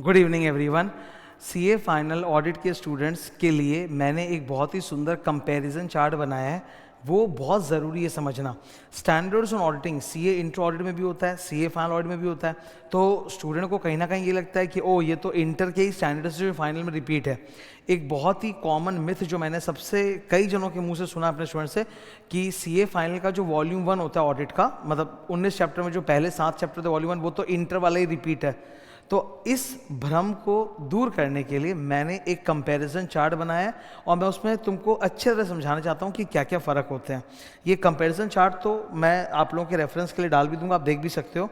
Good evening everyone. CA final audit के students के लिए मैंने एक बहुत ही सुंदर कंपैरिजन चार्ट बनाया है। वो बहुत ज़रूरी है समझना। Standards on auditing CA inter audit में भी होता है, सीए फाइनल ऑडिट में भी होता है। तो स्टूडेंट को कहीं ना कहीं ये लगता है कि ओ ये तो इंटर के ही स्टैंडर्ड्स जो फाइनल में रिपीट है। एक बहुत ही कॉमन मिथ जो मैंने सबसे कई जनों के मुंह से सुना अपने स्टूडेंट से कि सीए फाइनल का जो वॉल्यूम 1 होता है ऑडिट का, मतलब 19 चैप्टर में जो पहले 7 चैप्टर थे वॉल्यूम 1, वो तो इंटर वाला ही रिपीट है। तो इस भ्रम को दूर करने के लिए मैंने एक कंपैरिजन चार्ट बनाया है और मैं उसमें तुमको अच्छे तरह समझाना चाहता हूँ कि क्या क्या फ़र्क होते हैं। ये कंपैरिजन चार्ट तो मैं आप लोगों के रेफरेंस के लिए डाल भी दूंगा, आप देख भी सकते हो।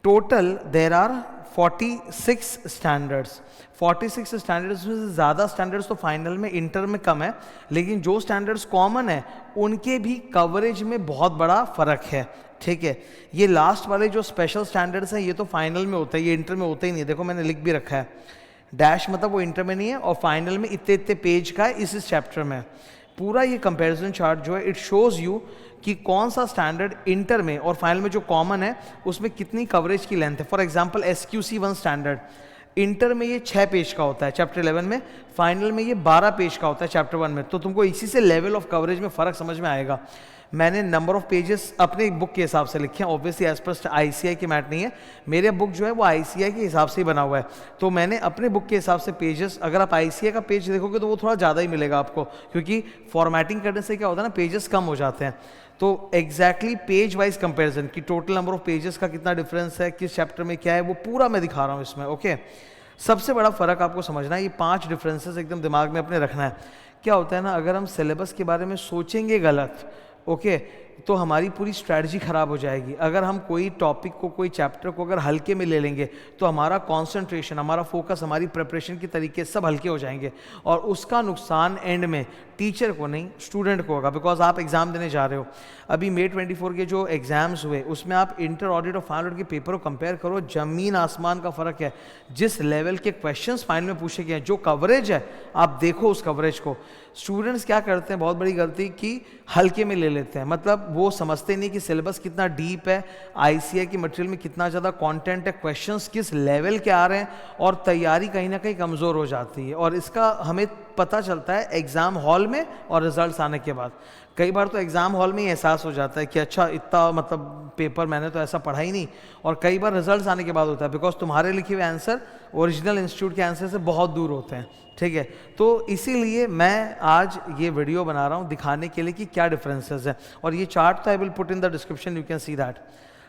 Total there are 46 standards. 46 standards में से ज़्यादा स्टैंडर्ड्स तो फाइनल में इंटर में कम है, लेकिन जो स्टैंडर्ड्स कॉमन है उनके भी कवरेज में बहुत बड़ा फ़र्क है। ठीक है, ये लास्ट वाले जो स्पेशल स्टैंडर्ड्स हैं ये तो फाइनल में होता है, ये इंटर में होता ही नहीं है। देखो मैंने लिख भी रखा है, डैश मतलब वो इंटर में नहीं है और फाइनल में इतने इतने पेज का है इस चैप्टर में। पूरा ये कंपैरिजन चार्ट जो है इट शोज़ यू कि कौन सा स्टैंडर्ड इंटर में और फाइनल में जो कॉमन है उसमें कितनी कवरेज की लेंथ है। For example SQC1 standard inter में ये 6 पेज का होता है चैप्टर 11 में, फाइनल में ये 12 पेज का होता है चैप्टर 1 में। तो तुमको इसी से लेवल ऑफ कवरेज में फ़र्क समझ में आएगा। मैंने नंबर ऑफ पेजेस अपने बुक के हिसाब से लिखे हैं, ऑब्वियसली एज पर ICI की मैट नहीं है। मेरे बुक जो है वो ICI के हिसाब से ही बना हुआ है, तो मैंने अपने बुक के हिसाब से पेजेस, अगर आप ICI का पेज देखोगे तो वो थोड़ा ज़्यादा ही मिलेगा आपको, क्योंकि फॉर्मेटिंग करने से क्या होता है ना, पेजेस कम हो जाते हैं। तो एग्जैक्टली पेज वाइज कंपेरिजन कि टोटल नंबर ऑफ पेजेस का कितना डिफरेंस है, किस चैप्टर में क्या है, वो पूरा मैं दिखा रहा हूँ इसमें। ओके, सबसे बड़ा फ़र्क आपको समझना है, ये 5 डिफरेंसेस एकदम दिमाग में अपने रखना है। क्या होता है ना, अगर हम सिलेबस के बारे में सोचेंगे गलत, ओके, तो हमारी पूरी स्ट्रैटेजी ख़राब हो जाएगी। अगर हम कोई टॉपिक को, कोई चैप्टर को अगर हल्के में ले लेंगे तो हमारा कंसंट्रेशन, हमारा फोकस, हमारी प्रिपरेशन के तरीके सब हल्के हो जाएंगे और उसका नुकसान एंड में टीचर को नहीं स्टूडेंट को होगा, बिकॉज आप एग्जाम देने जा रहे हो। अभी May 24 के जो एग्जाम्स हुए उसमें आप इंटर ऑडिट और फाइनल ऑडिट के पेपर को कंपेयर करो, जमीन आसमान का फ़र्क है। जिस लेवल के क्वेश्चंस फाइनल में पूछे गए हैं, जो कवरेज है, आप देखो उस कवरेज को। स्टूडेंट्स क्या करते हैं, बहुत बड़ी गलती कि हल्के में ले लेते हैं, मतलब वो समझते नहीं कि सिलेबस कितना डीप है, ICI की मटेरियल में कितना ज़्यादा कंटेंट है, क्वेश्चंस किस लेवल के आ रहे हैं, और तैयारी कहीं ना कहीं कमज़ोर हो जाती है। और इसका हमें पता चलता है एग्ज़ाम हॉल में और रिजल्ट्स आने के बाद। कई बार तो एग्ज़ाम हॉल में ही एहसास हो जाता है कि अच्छा इतना मतलब पेपर मैंने तो ऐसा पढ़ा ही नहीं, और कई बार रिजल्ट्स आने के बाद होता है, बिकॉज तुम्हारे लिखे हुए आंसर ओरिजिनल इंस्टीट्यूट के आंसर से बहुत दूर होते हैं। ठीक है, तो इसीलिए मैं आज ये वीडियो बना रहा हूँ दिखाने के लिए कि क्या डिफरेंसेस हैं, और ये चार्ट तो I will put in the description, you can see that.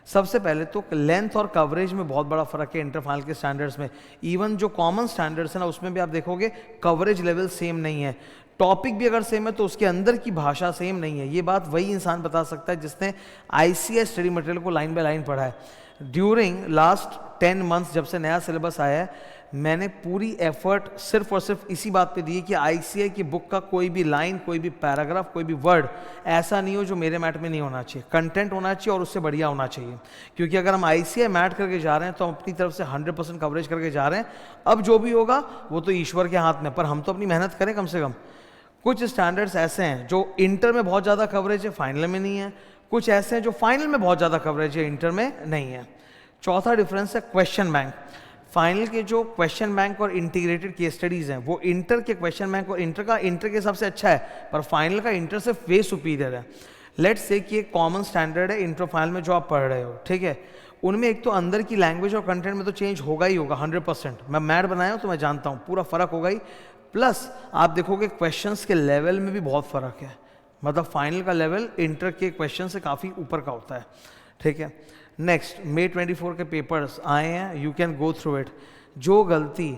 सबसे पहले तो लेंथ और कवरेज में बहुत बड़ा फर्क है इंटर फाइनल के स्टैंडर्ड्स में। इवन जो कॉमन स्टैंडर्ड्स हैं ना उसमें भी आप देखोगे कवरेज लेवल सेम नहीं है। टॉपिक भी अगर सेम है तो उसके अंदर की भाषा सेम नहीं है। ये बात वही इंसान बता सकता है जिसने ICI स्टडी मटेरियल को लाइन बाय लाइन पढ़ा है। ड्यूरिंग लास्ट 10 मंथ्स जब से नया सिलेबस आया है, मैंने पूरी एफर्ट सिर्फ और सिर्फ इसी बात पे दी है कि ICI की बुक का कोई भी लाइन, कोई भी पैराग्राफ, कोई भी वर्ड ऐसा नहीं हो जो मेरे मैट में नहीं होना चाहिए। कंटेंट होना चाहिए और उससे बढ़िया होना चाहिए, क्योंकि अगर हम ICI मैट करके जा रहे हैं तो हम अपनी तरफ से 100% कवरेज करके जा रहे हैं। अब जो भी होगा वो तो ईश्वर के हाथ में, पर हम तो अपनी मेहनत करें कम से कम। कुछ स्टैंडर्ड्स ऐसे हैं जो इंटर में बहुत ज़्यादा कवरेज है, फाइनल में नहीं है। कुछ ऐसे हैं जो फाइनल में बहुत ज़्यादा कवरेज है, इंटर में नहीं है। चौथा डिफरेंस है क्वेश्चन बैंक। फाइनल के जो क्वेश्चन बैंक और इंटीग्रेटेड केस स्टडीज़ हैं वो इंटर के क्वेश्चन बैंक और इंटर के हिसाब से अच्छा है, पर फाइनल का इंटर से वे सुपीरियर है। लेट्स से कि एक कॉमन स्टैंडर्ड है इंटर फाइनल में जो आप पढ़ रहे हो, ठीक है, उनमें एक तो अंदर की लैंग्वेज और कंटेंट में तो चेंज होगा ही होगा 100%। मैं मैट बनाया हूँ तो मैं जानता हूँ पूरा फ़र्क होगा ही। प्लस आप देखोगे क्वेश्चंस के लेवल में भी बहुत फ़र्क है, मतलब फाइनल का लेवल इंटर के क्वेश्चन से काफ़ी ऊपर का होता है। ठीक है, नेक्स्ट May 24 के पेपर्स आए हैं, you can go through it. जो गलती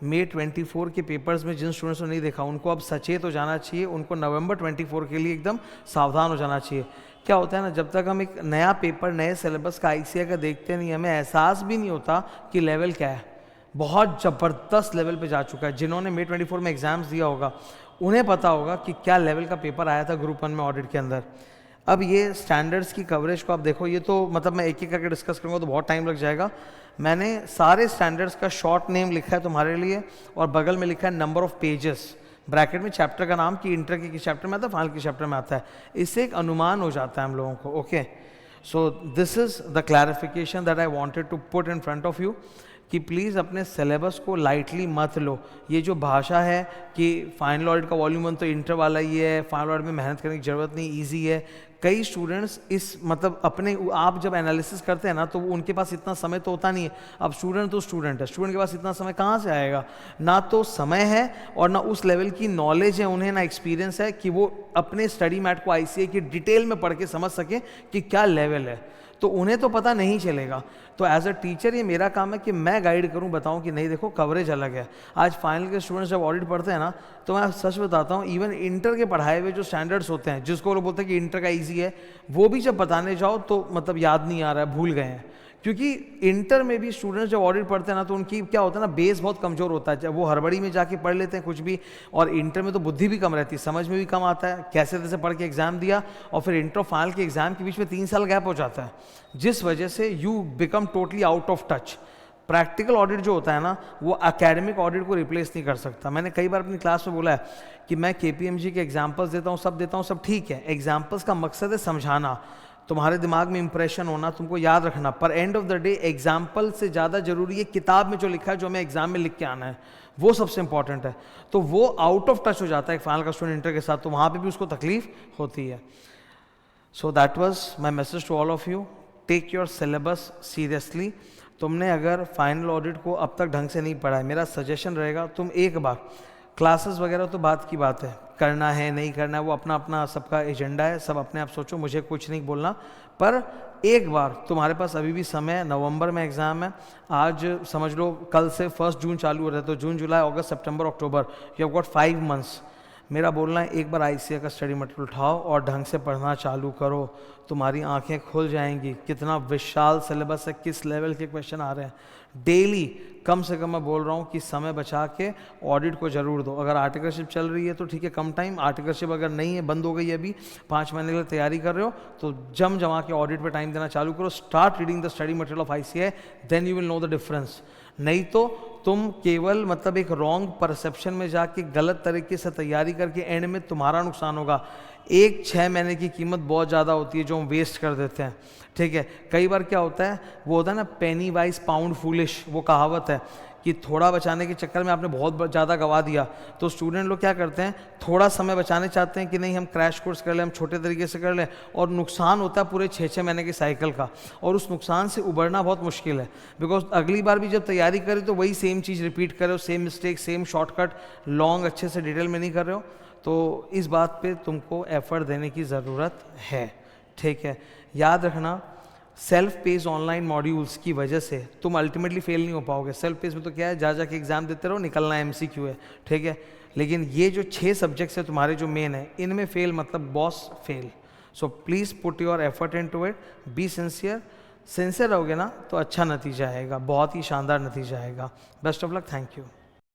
May 24 के पेपर्स में जिन स्टूडेंट्स ने नहीं देखा उनको अब सचेत हो जाना चाहिए, उनको November 24 के लिए एकदम सावधान हो जाना चाहिए। क्या होता है ना, जब तक हम एक नया पेपर, नए सिलेबस का ICI का देखते नहीं, हमें एहसास भी नहीं होता कि लेवल क्या है। बहुत ज़बरदस्त लेवल पे जा चुका है। जिन्होंने May 24 में एग्ज़ाम्स दिया होगा उन्हें पता होगा कि क्या लेवल का पेपर आया था ग्रुप 1 में ऑडिट के अंदर। अब ये स्टैंडर्ड्स की कवरेज को आप देखो, ये तो मतलब मैं एक एक करके डिस्कस करूँगा तो बहुत टाइम लग जाएगा। मैंने सारे स्टैंडर्ड्स का शॉर्ट नेम लिखा है तुम्हारे लिए, और बगल में लिखा है नंबर ऑफ पेजेस, ब्रैकेट में चैप्टर का नाम कि इंटर के किस चैप्टर में आता है, फाइनल के चैप्टर में आता है। इससे एक अनुमान हो जाता है हम लोगों को। Okay, so this is the clarification that I wanted to put in front of you कि प्लीज़ अपने सिलेबस को लाइटली मत लो। ये जो भाषा है कि फाइनल ऑडिट का वॉल्यूम 1 तो इंटर वाला ही है, फाइनल ऑडिट में मेहनत करने की ज़रूरत नहीं, ईजी है, कई स्टूडेंट्स इस मतलब अपने आप जब एनालिसिस करते हैं ना तो उनके पास इतना समय तो होता नहीं है। अब स्टूडेंट तो स्टूडेंट है, स्टूडेंट के पास इतना समय कहाँ से आएगा, ना तो समय है और ना उस लेवल की नॉलेज है उन्हें, ना एक्सपीरियंस है कि वो अपने स्टडी मैट को ICAI की डिटेल में पढ़ के समझ सकें कि क्या लेवल है, तो उन्हें तो पता नहीं चलेगा। तो एज अ टीचर ये मेरा काम है कि मैं गाइड करूं, बताऊं कि नहीं देखो कवरेज अलग है। आज फाइनल के स्टूडेंट्स जब ऑडिट पढ़ते हैं ना तो मैं सच बताता हूं, इवन इंटर के पढ़ाए हुए जो स्टैंडर्ड्स होते हैं जिसको लोग बोलते हैं कि इंटर का ईजी है, वो भी जब बताने जाओ तो मतलब याद नहीं आ रहा है, भूल गए हैं। क्योंकि इंटर में भी स्टूडेंट्स जब ऑडिट पढ़ते हैं ना तो उनकी क्या होता है ना, बेस बहुत कमज़ोर होता है, जब वो हड़बड़ी में जाके पढ़ लेते हैं कुछ भी, और इंटर में तो बुद्धि भी कम रहती है, समझ में भी कम आता है, कैसे तैसे पढ़ के एग्जाम दिया और फिर इंटर फाइनल के एग्जाम के बीच में 3 साल गैप हो जाता है, जिस वजह से you become totally out of touch. Practical audit जो होता है ना वो एकेडमिक ऑडिट को रिप्लेस नहीं कर सकता। मैंने कई बार अपनी क्लास में बोला है कि मैं KPMG के एग्जाम्पल्स देता हूँ, सब देता हूँ, सब ठीक है, एग्जाम्पल्स का मकसद है समझाना, तुम्हारे दिमाग में इंप्रेशन होना, तुमको याद रखना, पर end of the day example से ज़्यादा जरूरी है किताब में जो लिखा है, जो हमें एग्जाम में लिख के आना है, वो सबसे इंपॉर्टेंट है। तो वो आउट ऑफ टच हो जाता है फाइनल का स्टूडेंट इंटर के साथ, तो वहाँ पे भी उसको तकलीफ होती है। So that was my message to all of you, take your syllabus seriously. तुमने अगर फाइनल ऑडिट को अब तक ढंग से नहीं पढ़ा है, मेरा सजेशन रहेगा तुम एक बार, क्लासेस वगैरह तो बात की बात है, करना है नहीं करना है वो अपना अपना सबका एजेंडा है, सब अपने आप सोचो, मुझे कुछ नहीं बोलना, पर एक बार तुम्हारे पास अभी भी समय है, नवंबर में एग्ज़ाम है, आज समझ लो कल से 1 जून चालू हो रहा है, तो जून जुलाई अगस्त सितंबर अक्टूबर, यू हैव गॉट 5 मंथ्स। मेरा बोलना है एक बार ICAI का स्टडी मटेरियल उठाओ और ढंग से पढ़ना चालू करो, तुम्हारी आंखें खुल जाएंगी, कितना विशाल सिलेबस है, किस लेवल के क्वेश्चन आ रहे हैं। डेली कम से कम मैं बोल रहा हूँ कि समय बचा के ऑडिट को जरूर दो। अगर आर्टिकलशिप चल रही है तो ठीक है कम टाइम, आर्टिकलशिप अगर नहीं है, बंद हो गई है अभी, 5 महीने के लिए तैयारी कर रहे हो, तो जमा के ऑडिट पे टाइम देना चालू करो। Start reading the study material of ICAI, then you will know the difference. नहीं तो तुम केवल मतलब एक रॉन्ग परसेप्शन में जाके गलत तरीके से तैयारी करके एंड में तुम्हारा नुकसान होगा। 6 महीने की कीमत बहुत ज़्यादा होती है जो हम वेस्ट कर देते हैं, ठीक है। कई बार क्या होता है, वो होता है ना पेनी वाइज पाउंड फूलिश, वो कहावत है कि थोड़ा बचाने के चक्कर में आपने बहुत ज़्यादा गवा दिया। तो स्टूडेंट लोग क्या करते हैं, थोड़ा समय बचाने चाहते हैं कि नहीं हम क्रैश कोर्स कर लें, हम छोटे तरीके से कर लें, और नुकसान होता है पूरे 6 महीने के साइकिल का, और उस नुकसान से उबरना बहुत मुश्किल है। बिकॉज अगली बार भी जब तैयारी करें तो वही सेम चीज़ रिपीट करो, same mistake, same shortcut, long अच्छे से डिटेल में नहीं कर रहे हो, तो इस बात पे तुमको एफर्ट देने की ज़रूरत है, ठीक है। याद रखना, सेल्फ पेज ऑनलाइन मॉड्यूल्स की वजह से तुम अल्टीमेटली फेल नहीं हो पाओगे। सेल्फ पेज में तो क्या है, जा के एग्जाम देते रहो, निकलना MCQ है, ठीक है। लेकिन ये जो 6 सब्जेक्ट्स है तुम्हारे जो मेन है, इनमें फेल मतलब boss fail. So please put your effort into it, be sincere. Sincere रहोगे ना तो अच्छा नतीजा आएगा, बहुत ही शानदार नतीजा आएगा। Best of luck, thank you.